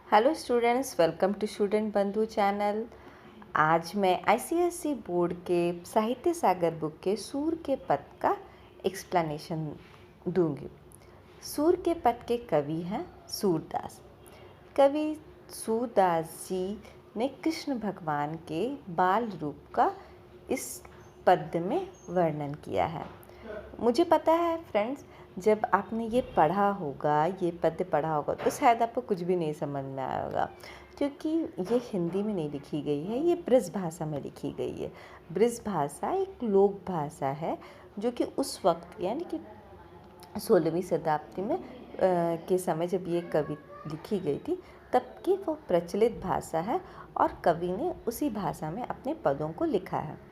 Hello students, welcome to student Bandhu channel. आज मैं ICSE board के साहित्य सागर बुक के सूर के पद का एक्सप्लेनेशन दूंगी। सूर के पद के कवि हैं सूरदास। कवि सूरदास जी ने कृष्ण भगवान के बाल रूप का इस पद्य में वर्णन किया है। मुझे पता है फ्रेंड्स, जब आपने ये पढ़ा होगा, ये पद्य पढ़ा होगा, तो शायद आपको कुछ भी नहीं समझ में आया होगा, क्योंकि ये हिंदी में नहीं लिखी गई है, ये ब्रज भाषा में लिखी गई है। ब्रज भाषा एक लोक भाषा है जो कि उस वक्त यानी कि 16वीं शताब्दी में के समय जब ये कवि लिखी गई थी तब की वो प्रचलित भाषा है और कवि ने उसी भाषा में अपने पदों को लिखा है।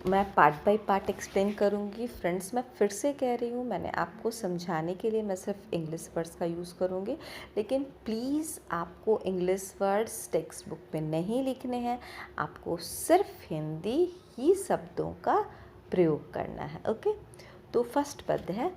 मैं पार्ट बाय पार्ट एक्सप्लेन करूँगी फ्रेंड्स। मैं फिर से कह रही हूँ, मैंने आपको समझाने के लिए मैं सिर्फ इंग्लिश वर्ड्स का यूज़ करूँगी, लेकिन प्लीज़ आपको इंग्लिश वर्ड्स टेक्स्ट बुक में नहीं लिखने हैं, आपको सिर्फ हिंदी ही शब्दों का प्रयोग करना है। ओके, तो फर्स्ट पद है,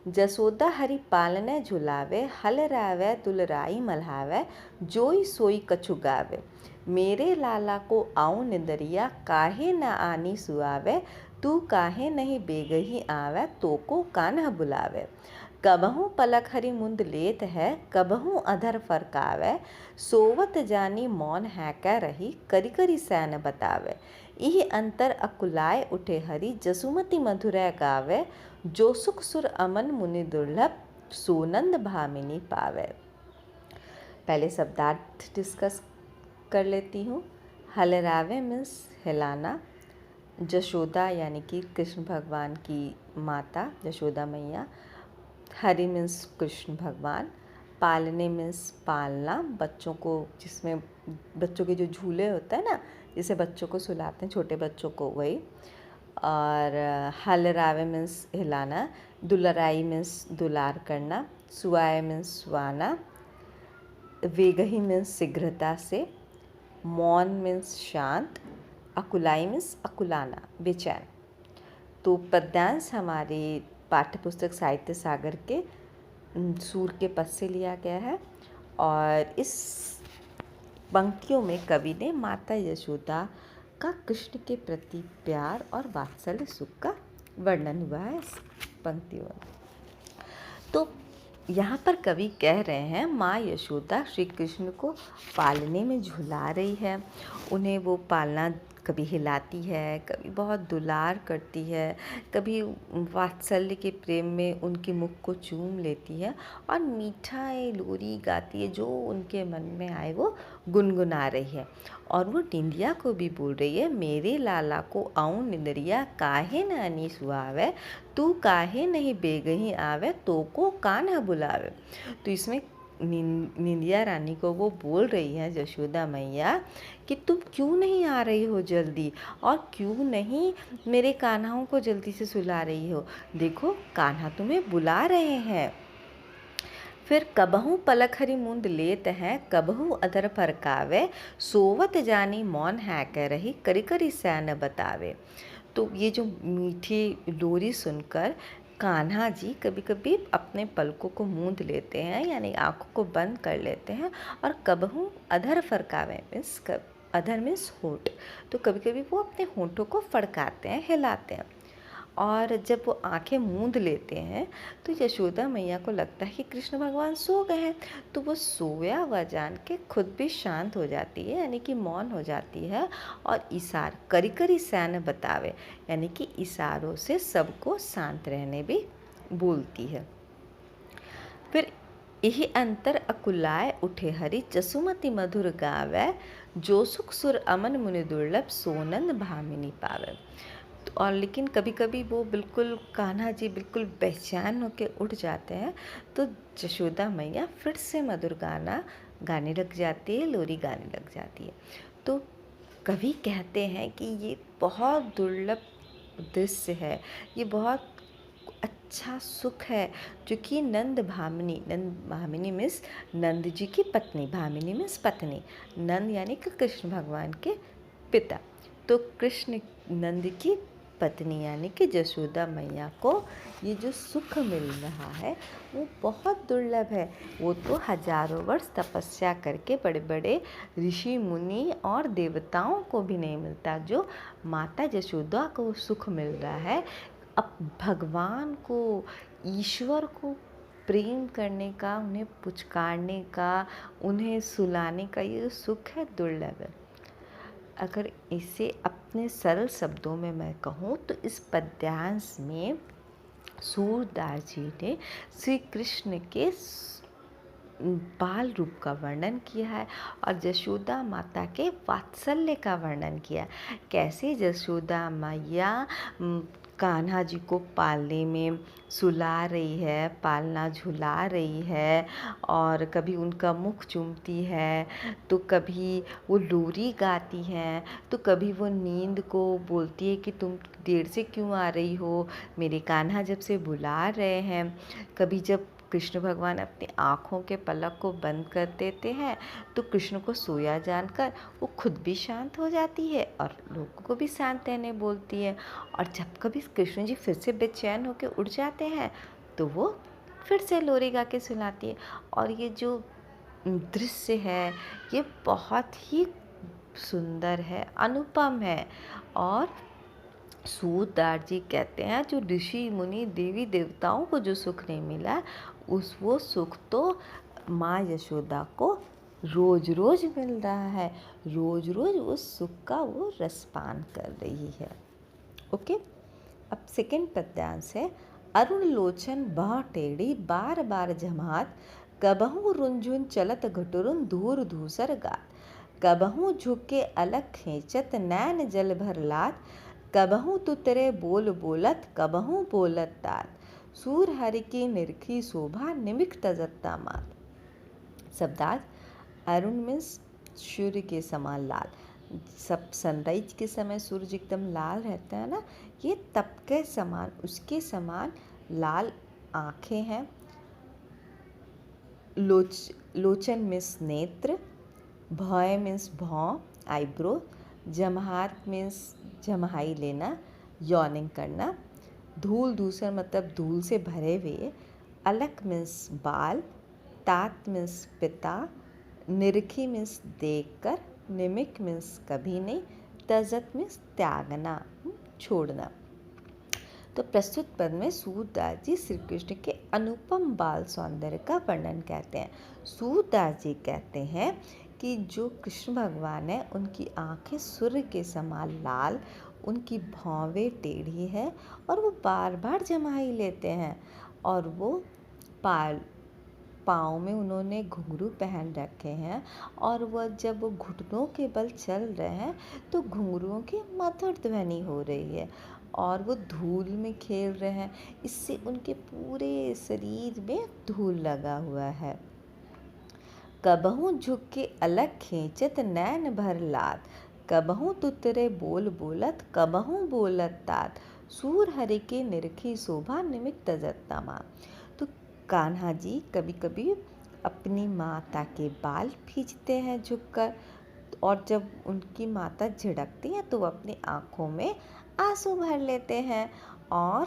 जसोदा हरि पालने झुलावे, हल रावे दुलराई मल्हावे, जोई सोई कछु गावे, मेरे लाला को आऊँ निंदरिया, काहे न आनी सुआवे, तू काहे नहीं बेगही आवे, तो को कान्हा बुलावे, कबहू पलक हरि मुंद लेत है, कबहू अधर फरकावे, सोवत जानी मौन है कह रही, करी करी सैन बतावे, इह अंतर अकुलाए उठे हरि, जसुमति मधुरै गावे, जो सुख सुर अमन मुनि दुर्लभ, सोनंद भामिनी पावे। पहले शब्दार्थ डिस्कस कर लेती हूँ। हलरावे मीन्स हिलाना, जशोदा यानी कि कृष्ण भगवान की माता जशोदा मैया, हरि मीन्स कृष्ण भगवान, पालने मीन्स पालना, बच्चों को, जिसमें बच्चों के जो झूले होते हैं ना, जिसे बच्चों को सुलाते हैं, छोटे बच्चों को, वही। और हलरावे मीन्स हिलाना, दुलराई मीन्स दुलार करना, सुआए मीन्स सुआना, वेगही मीन्स शीघ्रता से, मौन मीन्स शांत, अकुलाई मीन्स अकुलाना, बेचैन। तो पद्यांश हमारे पाठ्यपुस्तक साहित्य सागर के सूर के पद से लिया गया है और इस पंक्तियों में कवि ने माता यशोदा का कृष्ण के प्रति प्यार और वात्सल्य सुख का वर्णन हुआ है इस पंक्तियों में। तो यहाँ पर कवि कह रहे हैं माँ यशोदा श्री कृष्ण को पालने में झुला रही है, उन्हें वो पालना कभी हिलाती है, कभी बहुत दुलार करती है, कभी वात्सल्य के प्रेम में उनके मुख को चूम लेती है और मीठा लोरी गाती है, जो उनके मन में आए वो गुनगुना रही है। और वो निंदिया को भी बोल रही है, मेरे लाला को आऊँ निंदरिया, काहे न अनी सुहावे, तू काहे नहीं बेगही आवे, तो को कान्हा बुलावे। तो इसमें निंदिया रानी को वो बोल रही है यशोदा मैया कि तुम क्यों नहीं आ रही हो जल्दी, और क्यों नहीं मेरे कान्हाओं को जल्दी से सुला रही हो, देखो कान्हा तुम्हें बुला रहे हैं। फिर कबहू पलक हरि मुंद लेत हैं, कबहू अधर फरकावे, सोवत जानी मौन है कह रही, करी करी सैन बतावे। तो ये जो मीठी लोरी सुनकर कान्हा जी कभी कभी अपने पलकों को मूंद लेते हैं, यानी आँखों को बंद कर लेते हैं, और कबहू अधर फरकावे मीन्स अधर मीन्स होंठ, तो कभी कभी वो अपने होंठों को फड़काते हैं, हिलाते हैं। और जब वो आंखें मूंद लेते हैं तो यशोदा मैया को लगता है कि कृष्ण भगवान सो गए हैं, तो वो सोया हुआ जान के खुद भी शांत हो जाती है, यानी कि मौन हो जाती है, और इशार करी करी सैन बतावे, यानी कि इशारों से सबको शांत रहने भी बोलती है। फिर यही अंतर अकुलाए उठे हरि, जसुमति मधुर गावे, जो सुख सुर अमन मुनि दुर्लभ, सोनंद भामिनी पावे। और लेकिन कभी कभी वो बिल्कुल कान्हा जी बिल्कुल बेचैन होकर उठ जाते हैं, तो यशोदा मैया फिर से मधुर गाना गाने लग जाती है, लोरी गाने लग जाती है। तो कवि कहते हैं कि ये बहुत दुर्लभ दृश्य है, ये बहुत अच्छा सुख है, जो कि नंद भामिनी मीन्स नंद जी की पत्नी, भामिनी मीन्स पत्नी, नंद यानी कि कृष्ण भगवान के पिता, तो कृष्ण नंद की पत्नी यानी कि जशोदा मैया को ये जो सुख मिल रहा है वो बहुत दुर्लभ है। वो तो हजारों वर्ष तपस्या करके बड़े बड़े ऋषि मुनि और देवताओं को भी नहीं मिलता जो माता जशोदा को सुख मिल रहा है। अब भगवान को, ईश्वर को प्रेम करने का, उन्हें पुचकारने का, उन्हें सुलाने का ये सुख है, दुर्लभ है। अगर इसे अपने सरल शब्दों में मैं कहूँ तो इस पद्यांश में सूरदास जी ने श्री कृष्ण के बाल रूप का वर्णन किया है और जशोदा माता के वात्सल्य का वर्णन किया। कैसे जशोदा मैया कान्हा जी को पालने में सुला रही है, पालना झुला रही है, और कभी उनका मुख चूमती है, तो कभी वो लोरी गाती हैं, तो कभी वो नींद को बोलती है कि तुम देर से क्यों आ रही हो, मेरे कान्हा जब से बुला रहे हैं। कभी जब कृष्ण भगवान अपनी आँखों के पलक को बंद कर देते हैं तो कृष्ण को सोया जानकर वो खुद भी शांत हो जाती है और लोगों को भी शांत रहने बोलती है। और जब कभी कृष्ण जी फिर से बेचैन होकर उठ जाते हैं तो वो फिर से लोरी गा के सुनाती है। और ये जो दृश्य है ये बहुत ही सुंदर है, अनुपम है। और सूरदास जी कहते हैं जो ऋषि मुनि देवी देवताओं को जो सुख नहीं मिला वो सुख तो माँ यशोदा को रोज रोज मिल रहा है। रोज रोज उस सुख का वो रसपान कर रही है। ओके, अब सेकंड पद्यांश है। अरुण लोचन बाह टेढ़ी बार बार जमात, कबहू रुंझुन चलत घटुरुन धूर धूसर गात, कबहू झुके अलग खींचत नैन जल भर लात, कबहू तुतरे बोल बोलत कबहू बोलत तात, सूर हरि की निरखी शोभा निमिक तजत्ता मात। शब्दार्थ अरुण मीन्स सूर्य के समान लाल। सब सनराइज के समय सूरज एकदम लाल रहता है ना, ये तप के समान, उसके समान लाल आँखें हैं। लोचन मीन्स नेत्र, भौं मीन्स भौं आईब्रो, जमहात मीन्स जमहाई लेना, यॉर्निंग करना, धूल दूसर मतलब धूल से भरे हुए, अलक मीन्स बाल, तात मीन्स पिता, निरखी मीन्स देखकर, निमिक मीन्स कभी नहीं, तजत मीन्स त्यागना, छोड़ना। तो प्रस्तुत पद में सूरदास जी श्री कृष्ण के अनुपम बाल सौंदर्य का वर्णन कहते हैं। सूरदास जी कहते हैं कि जो कृष्ण भगवान है उनकी आंखें सूर्य के समान लाल, उनकी भौवें टेढ़ी है और वो बार बार जमाई लेते हैं। और वो पाँव में उन्होंने घुंघरू पहन रखे हैं और वह जब वो घुटनों के बल चल रहे हैं तो घुंघरुओं की मधुर ध्वनि हो रही है और वो धूल में खेल रहे हैं, इससे उनके पूरे शरीर में धूल लगा हुआ है। कबहू झुक के अलग खींचत नैन भर लात, कबहू तुतरे बोल बोलत कबहू बोलत तात, सूर हरि के निरखी शोभा निमिक तजत्ता माँ। तो कान्हा जी कभी कभी अपनी माता के बाल खींचते हैं झुककर, और जब उनकी माता झिड़कती हैं तो वो अपनी आँखों में आंसू भर लेते हैं। और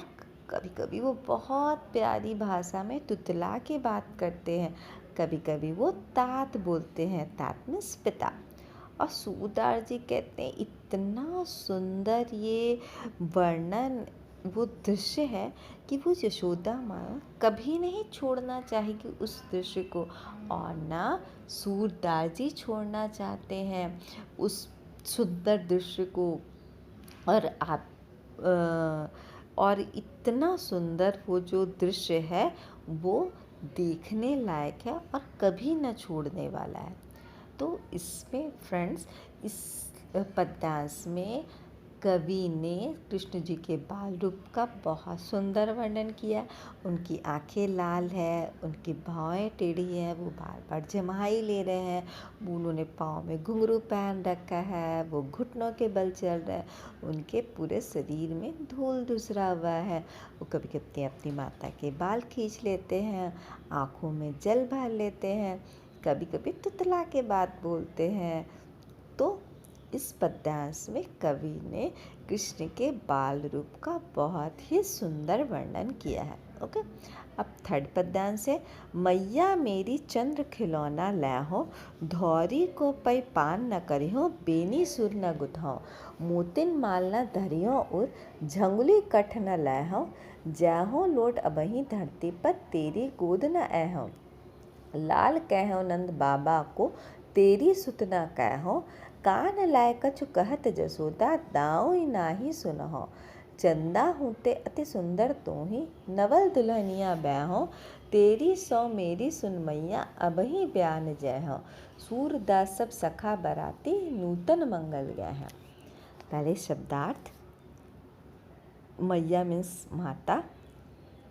कभी कभी वो बहुत प्यारी भाषा में तुतला के बात करते हैं, कभी कभी वो तात बोलते हैं, तात मीन्स पिता। और सूरदास जी कहते हैं इतना सुंदर ये वर्णन, वो दृश्य है कि वो यशोदा माँ कभी नहीं छोड़ना चाहेगी उस दृश्य को, और ना सूरदास जी छोड़ना चाहते हैं उस सुंदर दृश्य को। और और इतना सुंदर वो जो दृश्य है वो देखने लायक है और कभी न छोड़ने वाला है। तो इसमें फ्रेंड्स, इस पद्यांश में कवि ने कृष्ण जी के बाल रूप का बहुत सुंदर वर्णन किया। उनकी आंखें लाल है, उनकी भौएं टेढ़ी हैं, वो बार बार जमाई ले रहे हैं, उन्होंने पाँव में घुंघरू पहन रखा है, वो घुटनों के बल चल रहे हैं, उनके पूरे शरीर में धूल धुसरा हुआ है, वो कभी कभी अपनी माता के बाल खींच लेते हैं, आँखों में जल भर लेते हैं, कभी कभी तुतला के बात बोलते हैं। तो इस पद्यांश में कवि ने कृष्ण के बाल रूप का बहुत ही सुंदर वर्णन किया है। ओके, अब थर्ड पद्यांश है, मैया मेरी चंद्र खिलौना लैहो, धौरी को पै पान न करिहो, बेनी सुर न गुथाओ, मोतिन माल न धरियो उर, झंगुली कठ न लैहो, जैहो लोट अबही धरती पर तेरी गोद न ऐहो, लाल कहो नंद बाबा को तेरी सुत न कहो, कान लाय कछु कहत जसोदा, दाऊ नाही सुनहो, चंदा हूते अति सुंदर तू ही, नवल दुल्हनिया ब्याहो, तेरी सौ मेरी सुन मैया अबही ब्यान जय हो, सूरदास सब सखा बराती नूतन मंगल गया है। पहले शब्दार्थ, मैया मीन्स माता,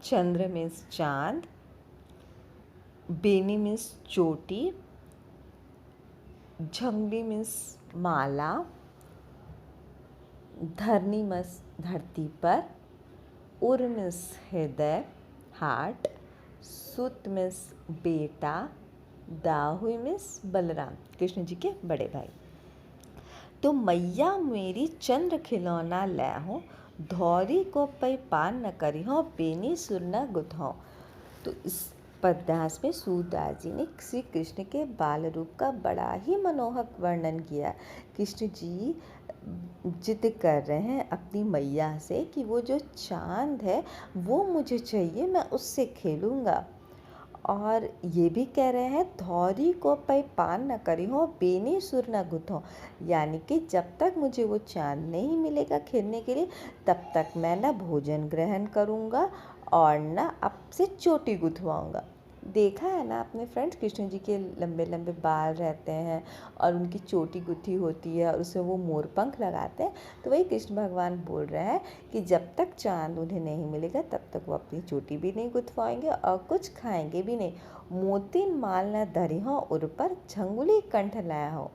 चंद्र मीन्स चांद, बेनी मीन्स चोटी, झंगली मीन्स माला, धरनी मीन्स धरती पर, उर मीन्स हृदय हार्ट, सुत मीन्स बेटा, दाहुई मीन्स बलराम कृष्ण जी के बड़े भाई। तो मैया मेरी चंद्र खिलौना लैहो, धौरी को पै पान न करिहो, बेनी सुर न गुथाओ। तो इस पद्यांश में सूरदास जी ने श्री कृष्ण के बाल रूप का बड़ा ही मनोहर वर्णन किया। कृष्ण जी जिद कर रहे हैं अपनी मैया से कि वो जो चांद है वो मुझे चाहिए, मैं उससे खेलूँगा। और ये भी कह रहे हैं धौरी को पै पान न करी हो, बेनी सुर न गुथो, यानी कि जब तक मुझे वो चांद नहीं मिलेगा खेलने के लिए तब तक मैं ना भोजन ग्रहण करूँगा और ना आपसे चोटी गुथवाऊँगा। देखा है ना आपने फ्रेंड्स, कृष्ण जी के लंबे लंबे बाल रहते हैं और उनकी चोटी गुथी होती है और उसमें वो मोर पंख लगाते हैं। तो वही कृष्ण भगवान बोल रहे हैं कि जब तक चांद उन्हें नहीं मिलेगा तब तक वो अपनी चोटी भी नहीं गुथवाएंगे और कुछ खाएंगे भी नहीं। मोतिन माल न धरी हो उर पर, झंगुली कंठ लाया हो,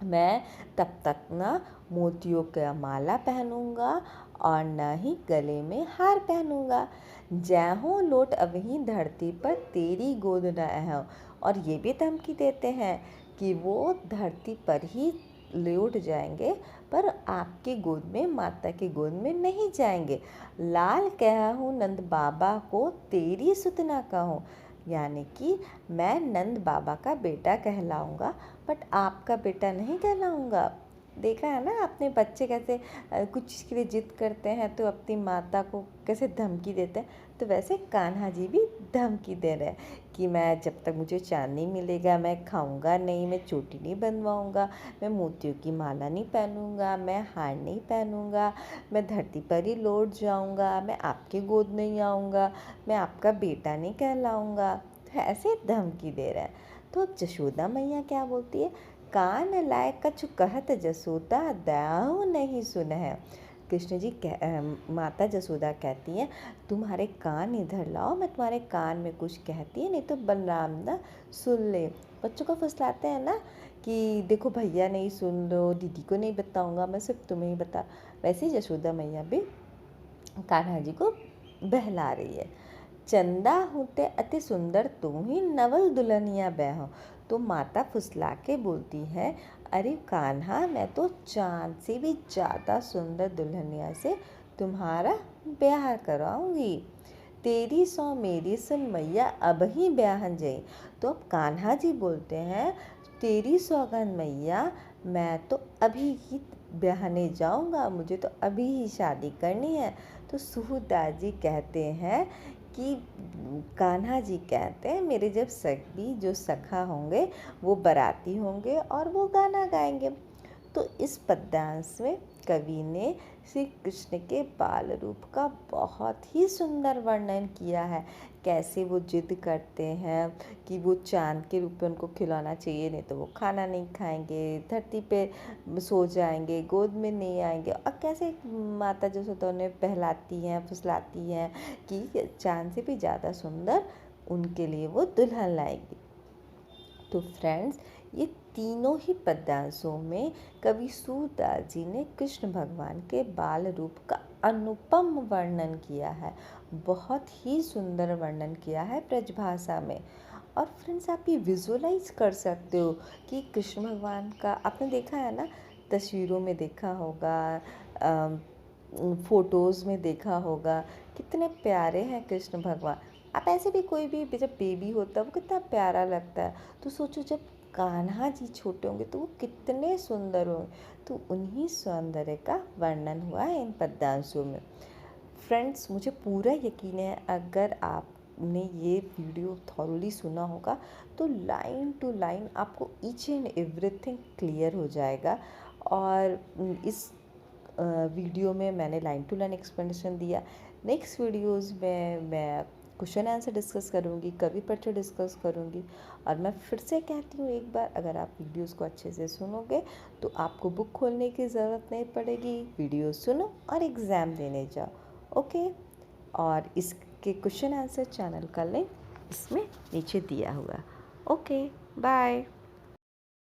मैं तब तक ना मोतियों का माला पहनूंगा और न ही गले में हार पहनूंगा। जैहो लोट अवहीं धरती पर तेरी गोद न अहो, और ये भी धमकी देते हैं कि वो धरती पर ही लौट जाएंगे पर आपकी गोद में, माता की गोद में नहीं जाएंगे। लाल कहूँ नंद बाबा को तेरी सुत न कहूँ, यानी कि मैं नंद बाबा का बेटा कहलाऊंगा बट आपका बेटा नहीं कहलाऊंगा। देखा है ना आपने बच्चे कैसे कुछ चीज़ के लिए जिद करते हैं तो अपनी माता को कैसे धमकी देते हैं। तो वैसे कान्हा जी भी धमकी दे रहे हैं कि मैं जब तक मुझे चांद नहीं मिलेगा मैं खाऊंगा नहीं, मैं चोटी नहीं बनवाऊंगा, मैं मोतियों की माला नहीं पहनूंगा, मैं हार नहीं पहनूंगा, मैं धरती पर ही लौट जाऊंगा, मैं आपके गोद नहीं आऊंगा, मैं आपका बेटा नहीं कहलाऊंगा। तो ऐसे धमकी दे रहे हैं। तो अब जशोदा मैया क्या बोलती है, कान लाय कछु कहत जसोदा, दाऊ नहीं सुन है। कृष्ण जी माता जसोदा कहती हैं तुम्हारे कान इधर लाओ, मैं तुम्हारे कान में कुछ कहती है, नहीं तो बलराम ना सुन ले। बच्चों को फुसलाते हैं ना कि देखो भैया नहीं सुन लो, दीदी को नहीं बताऊंगा, मैं सिर्फ तुम्हें ही बता। वैसे ही जसोदा मैया भी कान्हा जी को बहला रही है। चंदा होते अति सुंदर तुम ही, नवल दुल्हनिया बैहो। तो माता फुसला के बोलती है अरे कान्हा, मैं तो चांद से भी ज़्यादा सुंदर दुल्हनिया से तुम्हारा ब्याह कराऊंगी, तेरी सौ मेरी सुन मैया अब ही ब्याहन जई। तो अब कान्हा जी बोलते हैं तेरी सौगंध मैया, मैं तो अभी ही ब्याहने जाऊंगा, मुझे तो अभी ही शादी करनी है। तो सूरदास जी कहते हैं कि कान्हा जी कहते हैं मेरे जब सभी जो सखा होंगे वो बाराती होंगे और वो गाना गाएंगे। तो इस पद्यांश में कवि ने श्री कृष्ण के बाल रूप का बहुत ही सुंदर वर्णन किया है, कैसे वो जिद करते हैं कि वो चांद के रूप में उनको खिलाना चाहिए, नहीं तो वो खाना नहीं खाएंगे, धरती पे सो जाएंगे, गोद में नहीं आएंगे, और कैसे माता जसोदा उन्हें बहलाती हैं फुसलाती हैं कि चांद से भी ज़्यादा सुंदर उनके लिए वो दुल्हन लाएगी। तो फ्रेंड्स, ये तीनों ही पद्यांशों में कवि सूरदास जी ने कृष्ण भगवान के बाल रूप का अनुपम वर्णन किया है, बहुत ही सुंदर वर्णन किया है ब्रजभाषा में। और फ्रेंड्स, आप ये विजुअलाइज कर सकते हो कि कृष्ण भगवान का आपने देखा है ना, तस्वीरों में देखा होगा, फ़ोटोज़ में देखा होगा, कितने प्यारे हैं कृष्ण भगवान। आप ऐसे भी कोई भी जब बेबी होता है वो कितना प्यारा लगता है, तो सोचो जब कान्हा जी छोटे होंगे तो वो कितने सुंदर होंगे। तो उन्हीं सौंदर्य का वर्णन हुआ है इन पद्यांशों में। फ्रेंड्स, मुझे पूरा यकीन है अगर आपने ये वीडियो थॉरली सुना होगा तो लाइन टू लाइन आपको ईच एंड एवरीथिंग क्लियर हो जाएगा। और इस वीडियो में मैंने लाइन टू लाइन एक्सप्लेनेशन दिया। नेक्स्ट वीडियोज़ में मैं क्वेश्चन आंसर डिस्कस करूँगी, कवि परिचय डिस्कस करूँगी। और मैं फिर से कहती हूँ एक बार, अगर आप वीडियोज़ को अच्छे से सुनोगे तो आपको बुक खोलने की ज़रूरत नहीं पड़ेगी, वीडियो सुनो और एग्ज़ाम देने जाओ। ओके, और इसके क्वेश्चन आंसर चैनल का लिंक इसमें नीचे दिया हुआ। Okay, bye.